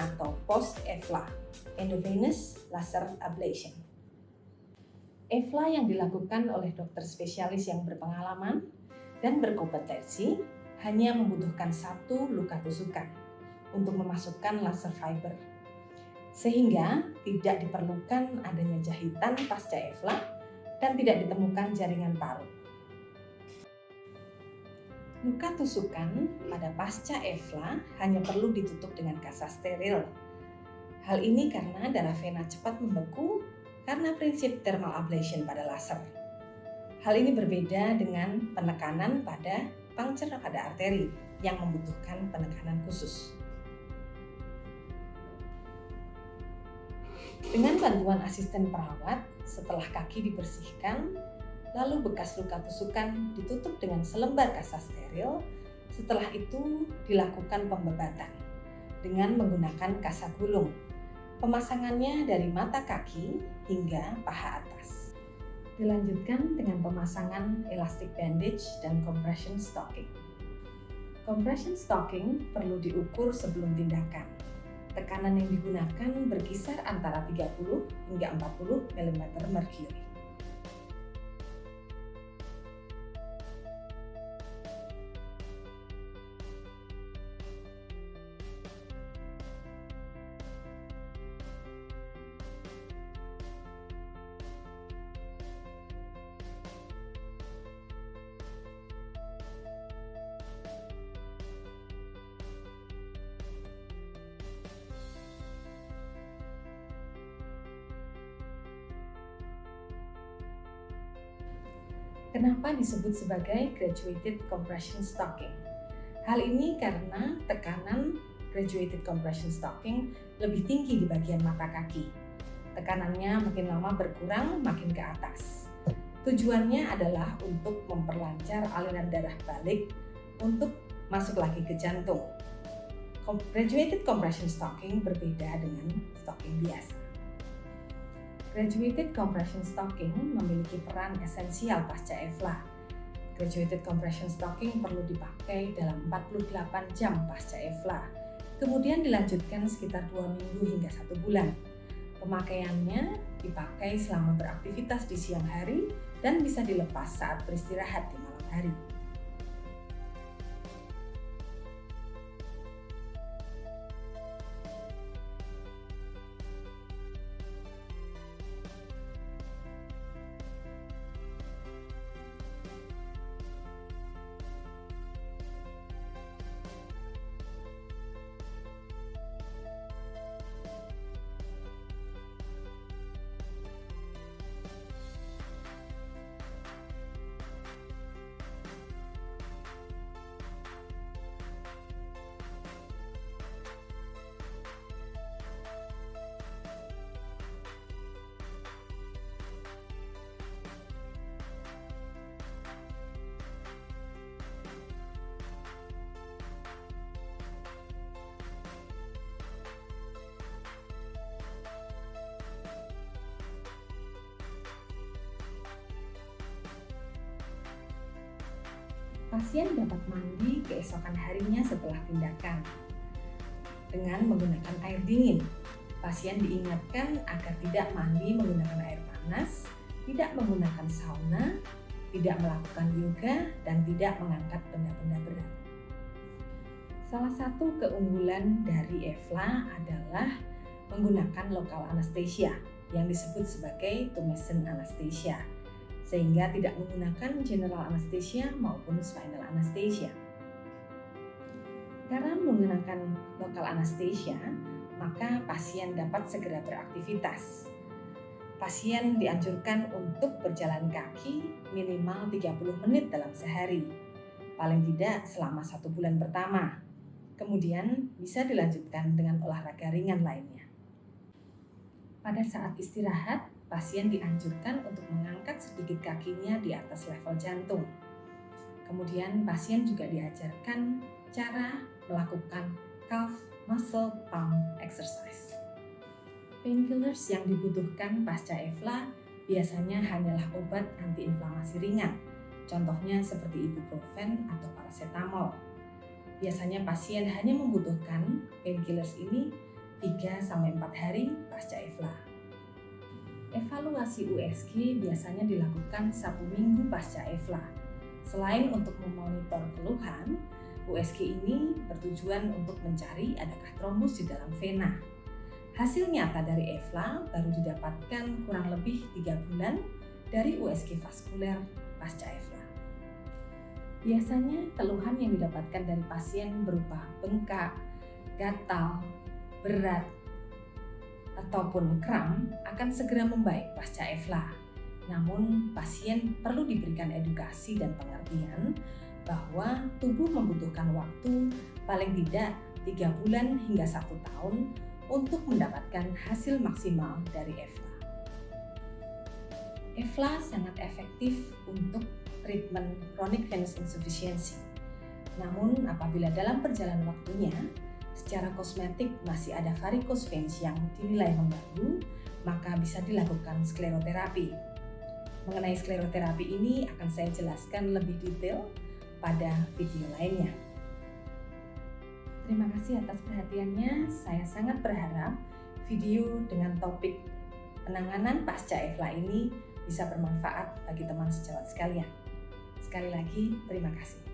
atau post-EVLA, Endovenous Laser Ablation. EVLA yang dilakukan oleh dokter spesialis yang berpengalaman dan berkompetensi hanya membutuhkan satu luka tusukan untuk memasukkan laser fiber, sehingga tidak diperlukan adanya jahitan pasca EVLA dan tidak ditemukan jaringan parut. Luka tusukan pada pasca EVLA hanya perlu ditutup dengan kasa steril. Hal ini karena darah vena cepat membeku karena prinsip thermal ablation pada laser. Hal ini berbeda dengan penekanan pada puncture pada arteri yang membutuhkan penekanan khusus. Dengan bantuan asisten perawat, setelah kaki dibersihkan, lalu bekas luka tusukan ditutup dengan selembar kasa steril. Setelah itu dilakukan pembebatan dengan menggunakan kasa gulung. Pemasangannya dari mata kaki hingga paha atas. Dilanjutkan dengan pemasangan elastic bandage dan compression stocking. Compression stocking perlu diukur sebelum tindakan. Tekanan yang digunakan berkisar antara 30 hingga 40 mm merkuri. Kenapa disebut sebagai graduated compression stocking? Hal ini karena tekanan graduated compression stocking lebih tinggi di bagian mata kaki. Tekanannya makin lama berkurang makin ke atas. Tujuannya adalah untuk memperlancar aliran darah balik untuk masuk lagi ke jantung. Graduated compression stocking berbeda dengan stocking biasa. Graduated compression stocking memiliki peran esensial pasca EVLA. Graduated compression stocking perlu dipakai dalam 48 jam pasca EVLA, kemudian dilanjutkan sekitar 2 minggu hingga 1 bulan. Pemakaiannya dipakai selama beraktivitas di siang hari dan bisa dilepas saat beristirahat di malam hari. Pasien dapat mandi keesokan harinya setelah tindakan dengan menggunakan air dingin. Pasien diingatkan agar tidak mandi menggunakan air panas, tidak menggunakan sauna, tidak melakukan yoga, dan tidak mengangkat benda-benda berat. Salah satu keunggulan dari EVLA adalah menggunakan lokal anesthesia yang disebut sebagai tumescent anesthesia, sehingga tidak menggunakan general anesthesia maupun spinal anesthesia. Karena menggunakan lokal anesthesia, maka pasien dapat segera beraktivitas. Pasien dianjurkan untuk berjalan kaki minimal 30 menit dalam sehari, paling tidak selama 1 bulan pertama. Kemudian bisa dilanjutkan dengan olahraga ringan lainnya. Pada saat istirahat, pasien dianjurkan untuk mengangkat sedikit kakinya di atas level jantung. Kemudian pasien juga diajarkan cara melakukan calf muscle pump exercise. Painkillers yang dibutuhkan pasca EVLA biasanya hanyalah obat antiinflamasi ringan, contohnya seperti ibuprofen atau paracetamol. Biasanya pasien hanya membutuhkan painkillers ini 3-4 hari pasca EFLA. Evaluasi USG biasanya dilakukan 1 minggu pasca EFLA. Selain untuk memonitor keluhan, USG ini bertujuan untuk mencari adakah trombus di dalam vena. Hasil nyata dari EFLA baru didapatkan kurang lebih 3 bulan dari USG vaskuler pasca EFLA. Biasanya keluhan yang didapatkan dari pasien berupa bengkak, gatal, berat, ataupun kram akan segera membaik pasca EFLA. Namun pasien perlu diberikan edukasi dan pengertian bahwa tubuh membutuhkan waktu paling tidak 3 bulan hingga 1 tahun untuk mendapatkan hasil maksimal dari EFLA. EFLA sangat efektif untuk treatment chronic venous insufficiency. Namun apabila dalam perjalanan waktunya secara kosmetik masih ada varicose veins yang dinilai mengganggu, maka bisa dilakukan skleroterapi. Mengenai skleroterapi ini akan saya jelaskan lebih detail pada video lainnya. Terima kasih atas perhatiannya. Saya sangat berharap video dengan topik penanganan pasca EFLA ini bisa bermanfaat bagi teman sejawat sekalian. Sekali lagi, terima kasih.